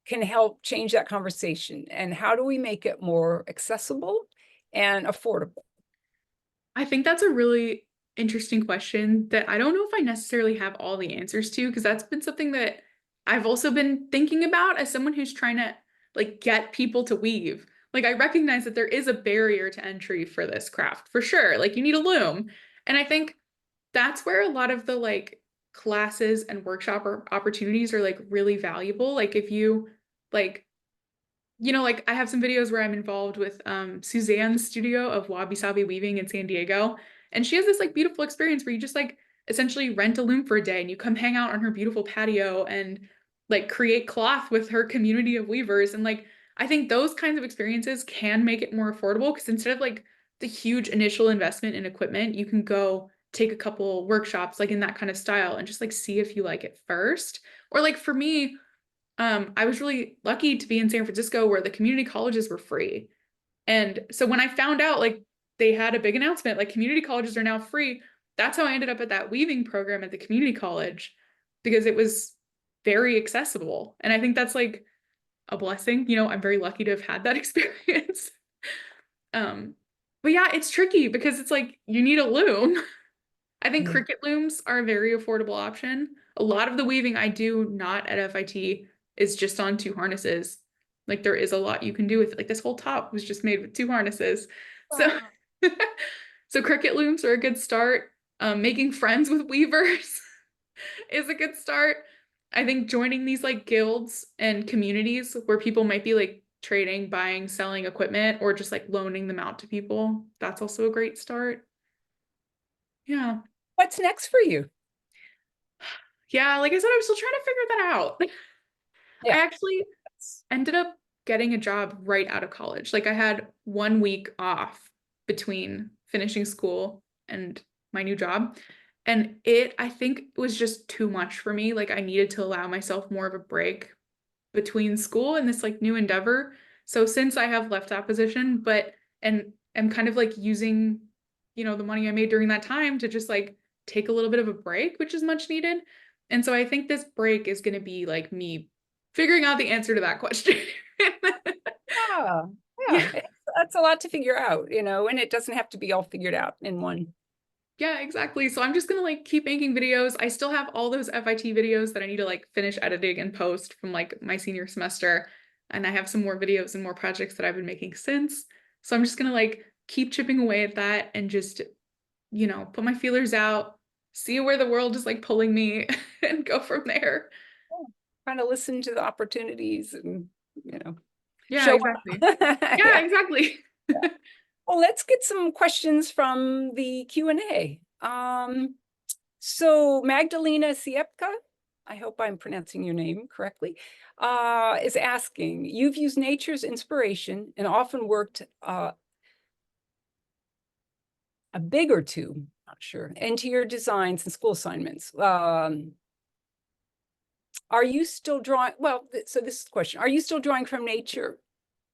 can help change that conversation? And how do we make it more accessible and affordable? I think that's a really interesting question that I don't know if I necessarily have all the answers to, because that's been something that I've also been thinking about as someone who's trying to like get people to weave. Like I recognize that there is a barrier to entry for this craft for sure. Like you need a loom. And I think that's where a lot of the like classes and workshop or opportunities are like really valuable. Like if you like like I have some videos where I'm involved with Suzanne's studio of Wabi Sabi Weaving in San Diego. And she has this like beautiful experience where you just like essentially rent a loom for a day and you come hang out on her beautiful patio and like create cloth with her community of weavers. And like I think those kinds of experiences can make it more affordable because instead of like the huge initial investment in equipment, you can go take a couple workshops like in that kind of style and just like see if you like it first. Or like for me, I was really lucky to be in San Francisco where the community colleges were free. And so when I found out like they had a big announcement, like community colleges are now free, that's how I ended up at that weaving program at the community college because it was very accessible. And I think that's like a blessing. I'm very lucky to have had that experience. Um, but yeah, it's tricky because it's like you need a loom. I think Mm. cricket looms are a very affordable option. A lot of the weaving I do not at FIT is just on 2 harnesses. Like there is a lot you can do with it. Like this whole top was just made with 2 harnesses. So Wow. so cricket looms are a good start. Making friends with weavers is a good start. I think joining these like guilds and communities where people might be like trading, buying, selling equipment, or just like loaning them out to people, that's also a great start. Yeah. What's next for you? Yeah, like I said, I'm still trying to figure that out. I Yeah. actually ended up getting a job right out of college. Like I had 1 week off between finishing school and my new job. And I think it was just too much for me. Like I needed to allow myself more of a break between school and this like new endeavor. So since I have left that position, and I'm kind of like using, the money I made during that time to just like take a little bit of a break, which is much needed. And so I think this break is going to be like me figuring out the answer to that question. Yeah. Yeah. Yeah. That's a lot to figure out, and it doesn't have to be all figured out in one. Yeah, exactly. So I'm just gonna like keep making videos. I still have all those FIT videos that I need to like finish editing and post from like my senior semester. And I have some more videos and more projects that I've been making since. So I'm just gonna like keep chipping away at that and just, put my feelers out, see where the world is like pulling me and go from there. Trying to listen to the opportunities and, Yeah, show exactly. up. Yeah, Yeah. exactly. Well, let's get some questions from the Q&A. So Magdalena Siepka, I hope I'm pronouncing your name correctly, is asking, you've used nature's inspiration and often worked a big or two, not sure, into your designs and school assignments. Are you still drawing? Well, so this is the question. Are you still drawing from nature?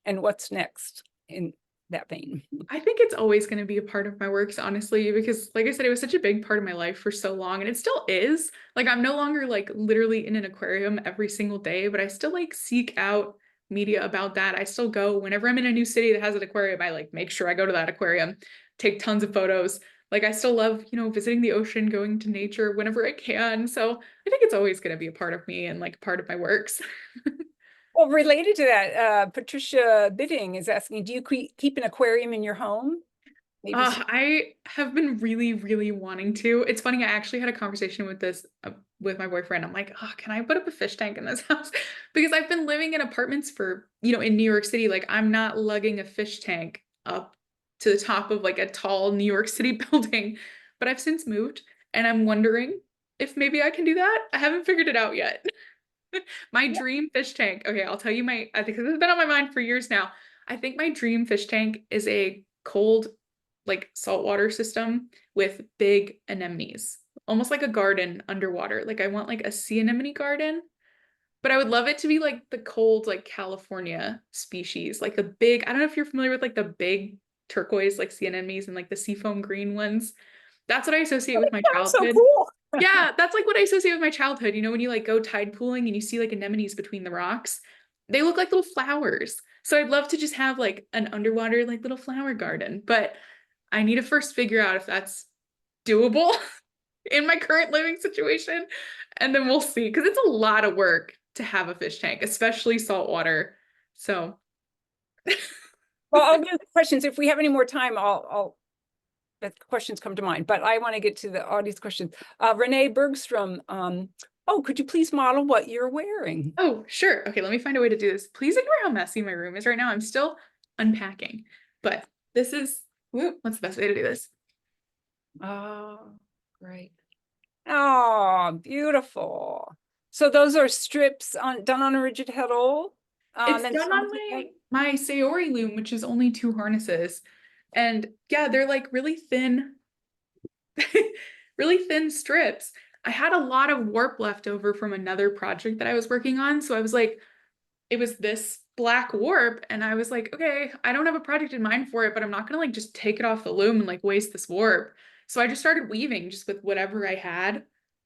And what's next in that vein? I think it's always going to be a part of my works, honestly, because like I said, it was such a big part of my life for so long, and it still is. Like I'm no longer like literally in an aquarium every single day, but I still like seek out media about that. I still go whenever I'm in a new city that has an aquarium, I like make sure I go to that aquarium, take tons of photos. Like I still love, visiting the ocean, going to nature whenever I can. So I think it's always going to be a part of me and like part of my works. Well, related to that, Patricia Bidding is asking, do you keep an aquarium in your home? Maybe so. I have been really, really wanting to. It's funny, I actually had a conversation with this with my boyfriend. I'm like, oh, can I put up a fish tank in this house? Because I've been living in apartments for, in New York City. Like I'm not lugging a fish tank up to the top of like a tall New York City building. But I've since moved and I'm wondering if maybe I can do that. I haven't figured it out yet. My dream fish tank. Okay, I'll tell you I think this has been on my mind for years now. I think my dream fish tank is a cold like saltwater system with big anemones, almost like a garden underwater. Like I want like a sea anemone garden, but I would love it to be like the cold, like California species, like the big, I don't know if you're familiar with like the big turquoise, like sea anemones and like the seafoam green ones. That's what I associate with my Sounds so childhood. cool. Yeah, that's like what I associate with my childhood. When you like go tide pooling and you see like anemones between the rocks, they look like little flowers. So I'd love to just have like an underwater like little flower garden, but I need to first figure out if that's doable in my current living situation. And then we'll see, because it's a lot of work to have a fish tank, especially saltwater. So, Well, I'll do the questions. If we have any more time, I'll let questions come to mind, but I want to get to the audience questions. Renee Bergstrom, could you please model what you're wearing? oh, sure. Okay, let me find a way to do this. Please ignore how messy my room is right now. I'm still unpacking, but this is, what's the best way to do this? Oh, great. Oh, beautiful. So those are strips done on a rigid heddle. It's And done on my Sayori loom, which is only 2 harnesses. And yeah, they're like really thin, really thin strips. I had a lot of warp left over from another project that I was working on. So I was like, it was this black warp. And I was like, okay, I don't have a project in mind for it, but I'm not gonna like just take it off the loom and like waste this warp. So I just started weaving just with whatever I had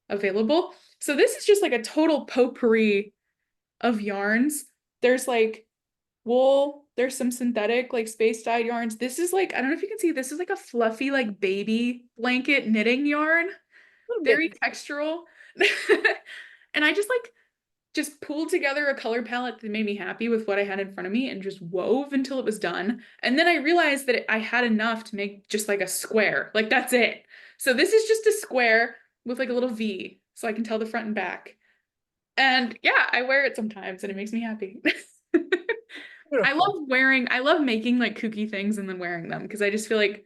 available. So this is just like a total potpourri of yarns. There's like wool, there's some synthetic like space dyed yarns. This is like, I don't know if you can see, this is like a fluffy like baby blanket knitting yarn, a little very bit. textural. And I just pulled together a color palette that made me happy with what I had in front of me and just wove until it was done. And then I realized that I had enough to make just like a square. Like that's it. So this is just a square with like a little V so I can tell the front and back. And yeah, I wear it sometimes and it makes me happy. Beautiful. I love making like kooky things and then wearing them because I just feel like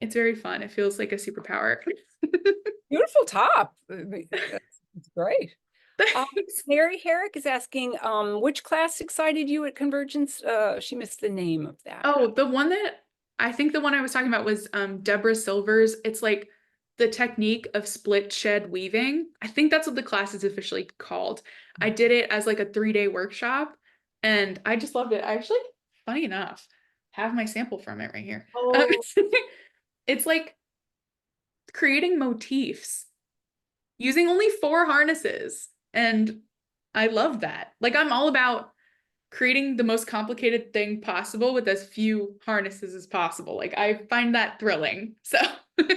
it's very fun. It feels like a superpower. Beautiful top. It's great. Thanks. Mary Herrick is asking, which class excited you at Convergence? She missed the name of that. Oh, the one that I think the one I was talking about was Deborah Silver's. It's like the technique of split shed weaving. I think that's what the class is officially called. I did it as like a 3-day workshop and I just loved it. I actually, funny enough, have my sample from it right here. Oh, It's like creating motifs using only 4 harnesses. And I love that. Like I'm all about creating the most complicated thing possible with as few harnesses as possible. Like I find that thrilling. So an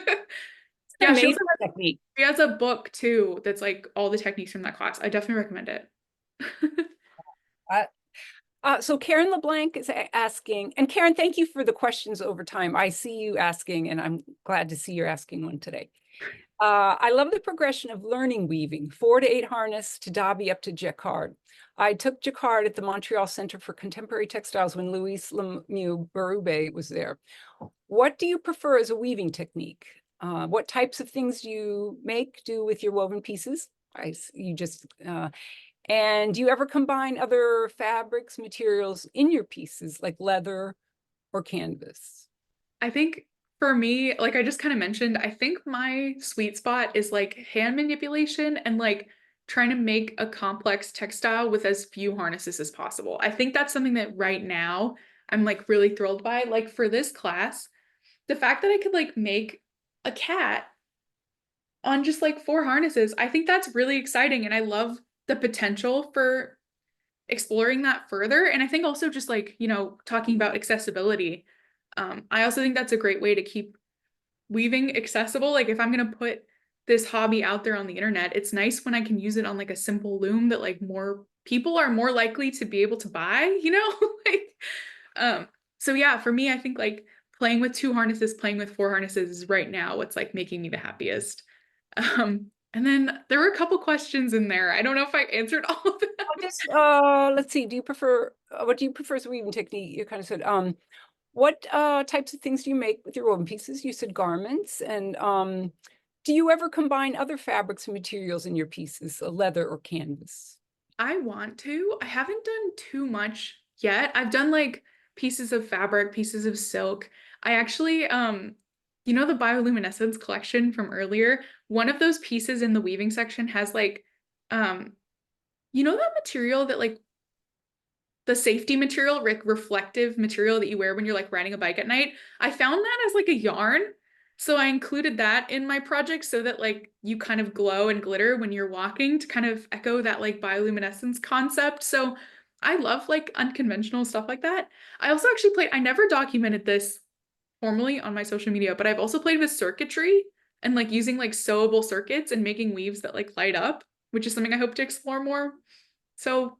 yeah, amazing technique. she has a book too that's like all the techniques from that class. I definitely recommend it. Uh, so Karen LeBlanc is asking, and Karen, thank you for the questions over time. I see you asking, and I'm glad to see you're asking one today. I love the progression of learning weaving, 4 to 8 harness to Dobby up to Jacquard. I took Jacquard at the Montreal Center for Contemporary Textiles when Louise Lemieux Berube was there. What do you prefer as a weaving technique? What types of things do you do with your woven pieces? And do you ever combine other fabrics, materials in your pieces like leather or canvas? I think for me, like I just kind of mentioned, I think my sweet spot is like hand manipulation and like trying to make a complex textile with as few harnesses as possible. I think that's something that right now I'm like really thrilled by. Like for this class, the fact that I could like make a cat on just like 4 harnesses, I think that's really exciting. And I love the potential for exploring that further. And I think also just like, you know, talking about accessibility. I also think that's a great way to keep weaving accessible. Like if I'm gonna put this hobby out there on the internet, it's nice when I can use it on like a simple loom that like more people are more likely to be able to buy, you know? Like so yeah, for me, I think like playing with 2 harnesses, playing with 4 harnesses is right now what's like making me the happiest. And then there were a couple questions in there. I don't know if I answered all of them. Just let's see. Do you prefer what do you prefer as a weaving technique? You kind of said what types of things do you make with your woven pieces? You said garments, and do you ever combine other fabrics and materials in your pieces, leather or canvas? I want to. I haven't done too much yet. I've done like pieces of fabric, pieces of silk. I actually you know the bioluminescence collection from earlier? One of those pieces in the weaving section has like um you know that material that like the safety material, reflective material that you wear when you're like riding a bike at night. I found that as like a yarn. So I included that in my project so that like you kind of glow and glitter when you're walking to kind of echo that like bioluminescence concept. So I love like unconventional stuff like that. I also actually I never documented this formally on my social media, but I've also played with circuitry and like using like sewable circuits and making weaves that like light up, which is something I hope to explore more. So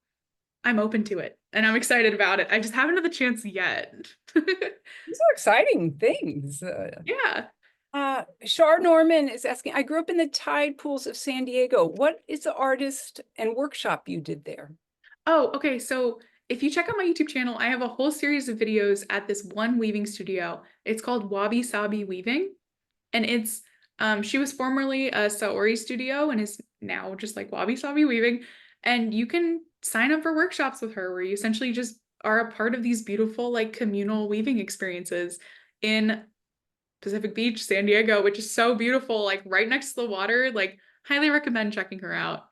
I'm open to it and I'm excited about it. I just haven't had the chance yet. These are exciting things. Yeah. Shar Norman is asking, I grew up in the tide pools of San Diego. What is the artist and workshop you did there? Oh, okay. So if you check out my YouTube channel, I have a whole series of videos at this one weaving studio. It's called Wabi Sabi Weaving. And it's she was formerly a Saori studio and is now just like Wabi Sabi Weaving. And you can sign up for workshops with her where you essentially just are a part of these beautiful like communal weaving experiences in Pacific Beach, San Diego, which is so beautiful, like right next to the water. Like highly recommend checking her out.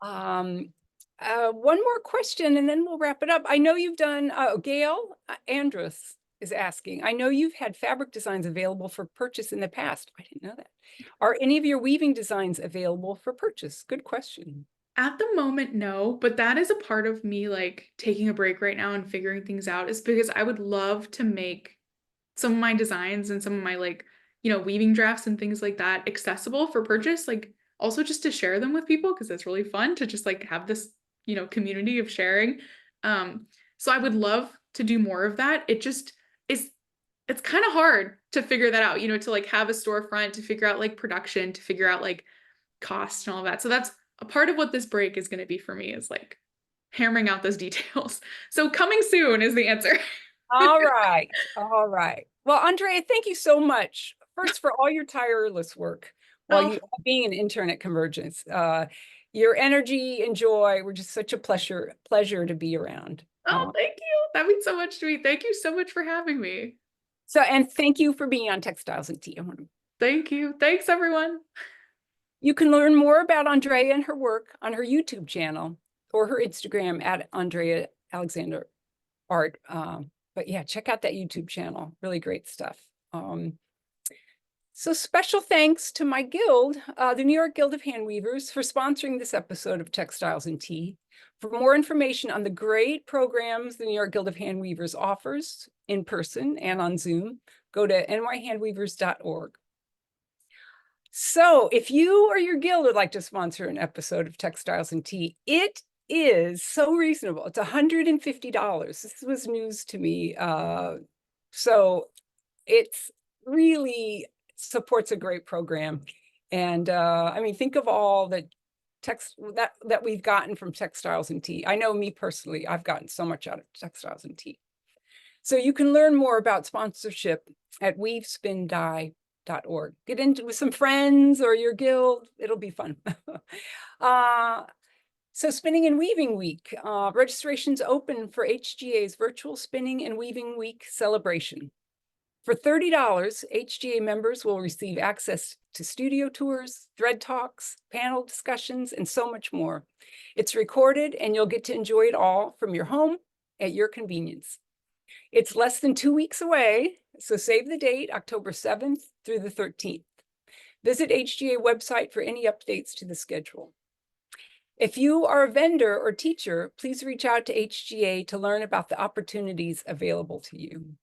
One more question and then we'll wrap it up. I know you've done, Gail Andrus is asking, I know you've had fabric designs available for purchase in the past. I didn't know that. Are any of your weaving designs available for purchase? Good question. At the moment, no, but that is a part of me like taking a break right now and figuring things out is because I would love to make some of my designs and some of my like, weaving drafts and things like that accessible for purchase, like also just to share them with people because it's really fun to just like have this, community of sharing. So I would love to do more of that. It just is, it's kind of hard to figure that out, to like have a storefront, to figure out like production, to figure out like cost and all of that. So that's a part of what this break is going to be for me, is like hammering out those details. So coming soon is the answer. All right. All right. Well, Andrea, thank you so much. First, for all your tireless work while Oh, you being an intern at Convergence. Your energy and joy were just such a pleasure to be around. oh, thank you. That means so much to me. Thank you so much for having me. And thank you for being on Textiles and Tea. Thank you. Thanks, everyone. You can learn more about Andrea and her work on her YouTube channel or her Instagram at Andrea Alexander Art. But yeah, check out that YouTube channel. Really great stuff. So special thanks to my guild, the New York Guild of Handweavers, for sponsoring this episode of Textiles and Tea. For more information on the great programs the New York Guild of Handweavers offers in person and on Zoom, go to nyhandweavers.org. So if you or your guild would like to sponsor an episode of Textiles and Tea, it is so reasonable. It's $150. This was news to me. So it's really supports a great program. And I mean, think of all the that we've gotten from Textiles and Tea. I know me personally, I've gotten so much out of Textiles and Tea. So you can learn more about sponsorship at weavespindye.org. Get into with some friends or your guild. It'll be fun. So Spinning and Weaving Week. Registration's open for HGA's virtual Spinning and Weaving Week celebration. For $30, HGA members will receive access to studio tours, thread talks, panel discussions, and so much more. It's recorded and you'll get to enjoy it all from your home at your convenience. It's less than 2 weeks away, so save the date, October 7th through the 13th. Visit HGA website for any updates to the schedule. If you are a vendor or teacher, please reach out to HGA to learn about the opportunities available to you.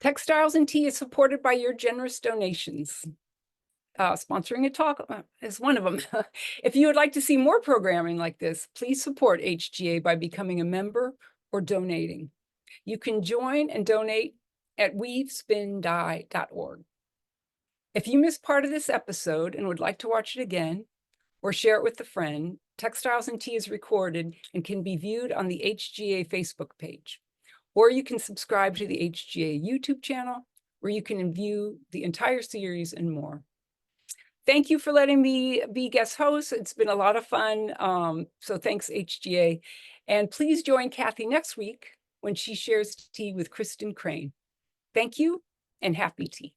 Textiles and Tea is supported by your generous donations. Sponsoring a talk is one of them. If you would like to see more programming like this, please support HGA by becoming a member or donating. You can join and donate at weavespindye.org. If you missed part of this episode and would like to watch it again or share it with a friend, Textiles and Tea is recorded and can be viewed on the HGA Facebook page. Or you can subscribe to the HGA YouTube channel, where you can view the entire series and more. Thank you for letting me be guest host. It's been a lot of fun. So thanks, HGA. And please join Kathy next week when she shares tea with Kristen Crane. Thank you and happy tea.